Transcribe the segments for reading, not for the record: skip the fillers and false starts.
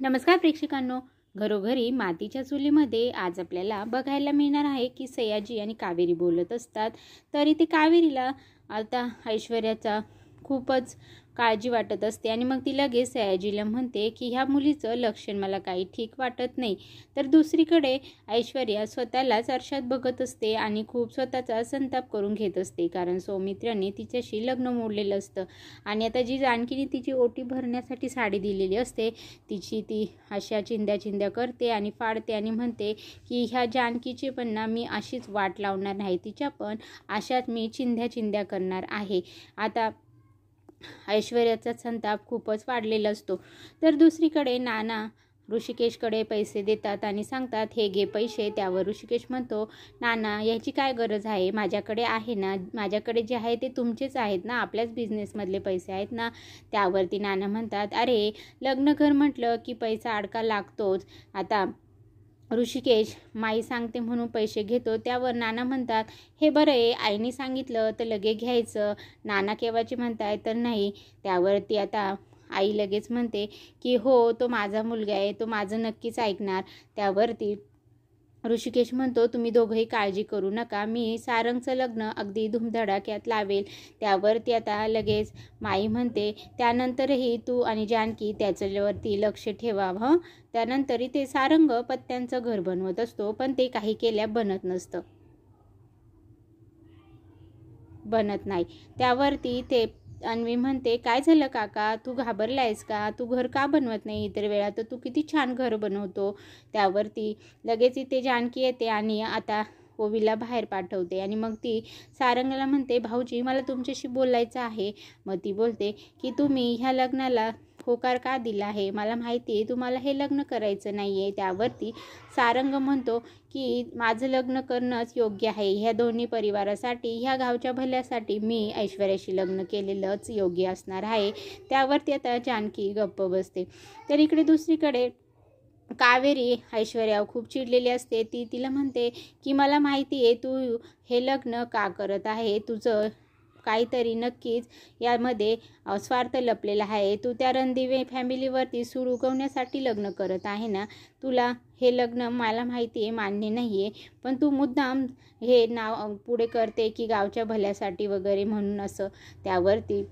नमस्कार प्रेक्षकांनो, घरोघरी मातीच्या चुलीमध्ये आज आपल्याला बघायला मिळणार आहे की सयाजी आणि कावेरी बोलत असतात. तर इथे कावेरीला आता ऐश्वर्याचा खूपच काळजी वाटत असते आणि मग ती लगेच सयाजीला म्हणते की ह्या मुलीचं लक्षण मला काही ठीक वाटत नाही. तर दुसरीकडे ऐश्वर्या स्वतःलाच आरशात बघत असते आणि खूप स्वतःचा संताप करून घेत असते, कारण सौमित्र्याने तिच्याशी लग्न मोडलेलं असतं आणि आता जी जानकीने तिची ओटी भरण्यासाठी साडी दिलेली असते तिची ती अशा चिंध्या चिंध्या करते आणि फाडते आणि म्हणते की ह्या जानकीची पण ना मी अशीच वाट लावणार नाही, तिच्या पण अशाच मी चिंध्या चिंध्या करणार आहे. आता ऐश्वर्याचा संताप खूपच वाढलेला असतो. तर दुसरीकडे नाना ऋषिकेशकडे पैसे देतात आणि सांगतात हे घे पैसे. त्यावर ऋषिकेश म्हणतो, नाना याची काय गरज आहे, माझ्याकडे आहे ना, माझ्याकडे जे आहे ते तुमचेच आहेत ना, आपल्याच बिझनेसमधले पैसे आहेत ना. त्यावरती नाना म्हणतात, अरे लग्न घर म्हटलं की पैसा अडका लागतोच. आता ऋषिकेश माई सांगते म्हणून पैसे घेतो. त्यावर नाना म्हणतात, हे बरं आहे, आईने सांगितलं तर लगे घ्यायचं, नाना केव्हाचे म्हणताय तर नाही. त्यावरती आता आई लगेच म्हणते की हो तो माझा मुलगा आहे, तो माझं नक्कीच ऐकणार. त्यावरती ऋषिकेश म्हणतो, तुम्ही दोघंही काळजी करू नका, मी सारंगचं लग्न अगदी धूमधडाक्यात लावेल. त्यावरती आता लगेच माई म्हणते, त्यानंतरही तू आणि जानकी त्याच्यावरती लक्ष ठेवा हं. त्यानंतरही ते सारंग पत्त्यांचं घर बनवत असतो, पण ते काही केल्या बनत नाही. त्यावरती ते अन्वी म्हणते, काय झालं काका, तू घाबरलायस का, तू घर का बनवत नाही, इतर वेळा तर तू किती छान घर बनवतो. त्यावरती लगेच इथे जानकी येते आणि आता ओवीला बाहेर पाठवते आणि मग ती सारंगला म्हणते, भाऊजी मला तुमच्याशी बोलायचं आहे. मग ती बोलते की तुम्ही ह्या लग्नाला होकार का दिला आहे, मला माहिती आहे तुम्हाला हे लग्न करायचं नाही आहे. त्यावरती सारंग म्हणतो की माझं लग्न करणंच योग्य आहे, ह्या दोन्ही परिवारासाठी, ह्या गावच्या भल्यासाठी मी ऐश्वर्याशी लग्न केलेलंच योग्य असणार आहे. त्यावरती आता जानकी गप्प बसते. तर इकडे दुसरीकडे कावेरी ऐश्वर्यावर खूप चिडलेली असते. ती तिला म्हणते की मला माहिती आहे तू हे लग्न का करत आहे, तुझं काहीतरी नक्कीच यामध्ये स्वार्थ लपलेला आहे, तू त्या रणदिवे फॅमिलीवरती सूड उगवण्यासाठी लग्न करत आहे ना. तुला हे लग्न मला माहिती आहे मान्य नाही आहे, पण तू मुद्दाम हे नाव पुढे करते की गावच्या भल्यासाठी वगैरे म्हणून असं. त्यावरती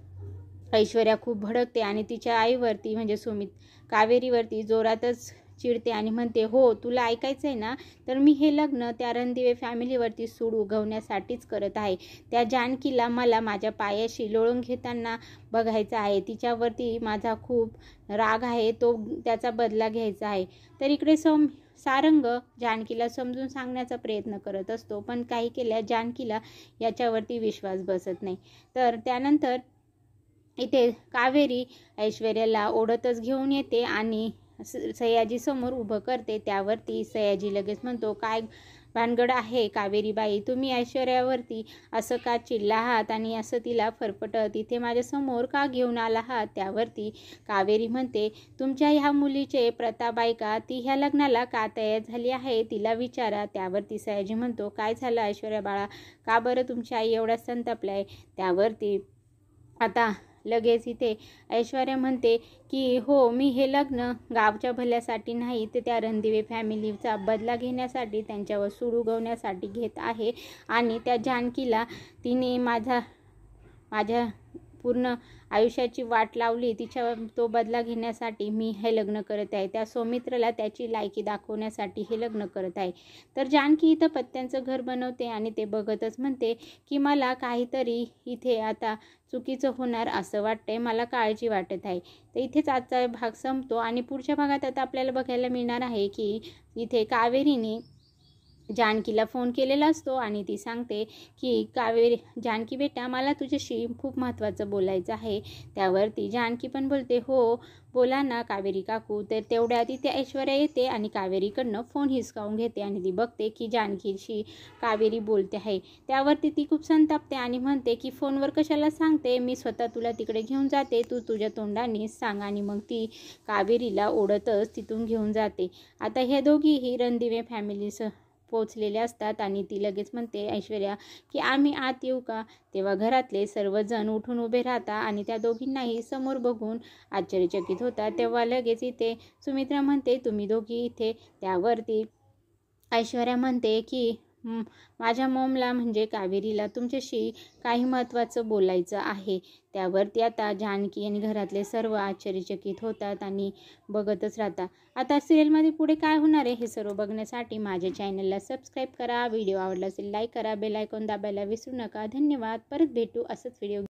ऐश्वर्या खूप भडकते आणि तिच्या आईवरती म्हणजे कावेरीवरती जोरातच चिडते आणि म्हणते, हो तुला ऐकायचं आहे ना, तर मी हे लग्न त्या रणदिवे फॅमिलीवरती सूड उगवण्यासाठीच करत आहे. त्या जानकीला मला माझ्या पायाशी लोळून घेताना बघायचं आहे, तिच्यावरती माझा खूप राग आहे, तो त्याचा बदला घ्यायचा आहे. तर इकडे सारंग जानकीला समजून सांगण्याचा प्रयत्न करत असतो, पण काही केल्या जानकीला याच्यावरती विश्वास बसत नाही. तर त्यानंतर इथे कावेरी ऐश्वर्याला ओढतच घेऊन येते आणि सयाजी समोर उभं करते. त्यावरती सयाजी लगेच म्हणतो, काय भानगड आहे कावेरीबाई, तुम्ही ऐश्वर्यावरती असं का चिडला आहात आणि असं तिला फरफटत इथे माझ्यासमोर का घेऊन आला आहात. त्यावरती कावेरी म्हणते, तुमच्या ह्या मुलीचे प्रताबाई का, ती ह्या लग्नाला का तयार झाली आहे, तिला विचारा. त्यावरती सयाजी म्हणतो, काय झालं ऐश्वर्या बाळा, का बरं तुमची आई एवढा संतापलाय. त्यावरती आता लगेच इथे ऐश्वर्या म्हणते की हो मी हे लग्न गावच्या भल्यासाठी नाही, तर त्या रणदिवे फॅमिलीचा बदला घेण्यासाठी, त्यांच्यावर सूड उगवण्यासाठी घेत आहे. आणि त्या जानकीला तिने माझ्या पूर्ण आयुष्याची वाट लावली, तिच्यावर तो बदला घेण्यासाठी मी हे लग्न करत आहे, त्या सौमित्रला त्याची लायकी दाखवण्यासाठी हे लग्न करत आहे. तर जानकी इथं पत्त्यांचं घर बनवते आणि ते बघतच म्हणते की मला काहीतरी इथे आता चुकीचं होणार असं वाटतंय, मला काळजी वाटत आहे. तर इथेच आजचा भाग संपतो आणि पुढच्या भागात आता आपल्याला बघायला मिळणार आहे की इथे कावेरीने जानकीला फोन केलेला असतो आणि ती सांगते की जानकी बेटा मला तुझ्याशी खूप महत्त्वाचं बोलायचं आहे. त्यावरती जानकी पण बोलते, हो बोला ना कावेरी काकू. तर तेवढ्यात इथे ऐश्वर्या येते आणि कावेरीकडनं फोन हिसकावून घेते आणि ती बघते की जानकीशी कावेरी बोलते आहे. त्यावरती ती खूप संतापते आणि म्हणते की फोनवर कशाला सांगते, मी स्वतः तुला तिकडे घेऊन जाते, तू तुझ्या तोंडाने सांग. आणि मग ती कावेरीला ओढतच तिथून घेऊन जाते. आता ह्या दोघीही रणदिवे पोचलेले असतात आणि ती लगेच म्हणते ऐश्वर्या की आम्ही आत येऊ का. तेव्हा घरातले सर्वजण उठून उभे राहतात आणि त्या दोघींनाही समोर बघून आश्चर्यचकित होतात. तेव्हा लगेच इथे सुमित्रा म्हणते तुम्ही दोघी इथे. त्यावरती ऐश्वर्या म्हणते की माझ्या मॉमला म्हणजे कावेरीला तुमच्याशी काही महत्त्वाचं बोलायचं आहे. त्यावरती आता जानकी आणि घरातले सर्व आश्चर्यचकित होतात आणि बघतच राहतात. आता सिरियलमध्ये पुढे काय होणार आहे हे सर्व बघण्यासाठी माझ्या चॅनलला सबस्क्राईब करा. व्हिडिओ आवडला असेल लाईक करा. बेल आयकॉन दाबायला विसरू नका. धन्यवाद. परत भेटू असंच व्हिडिओ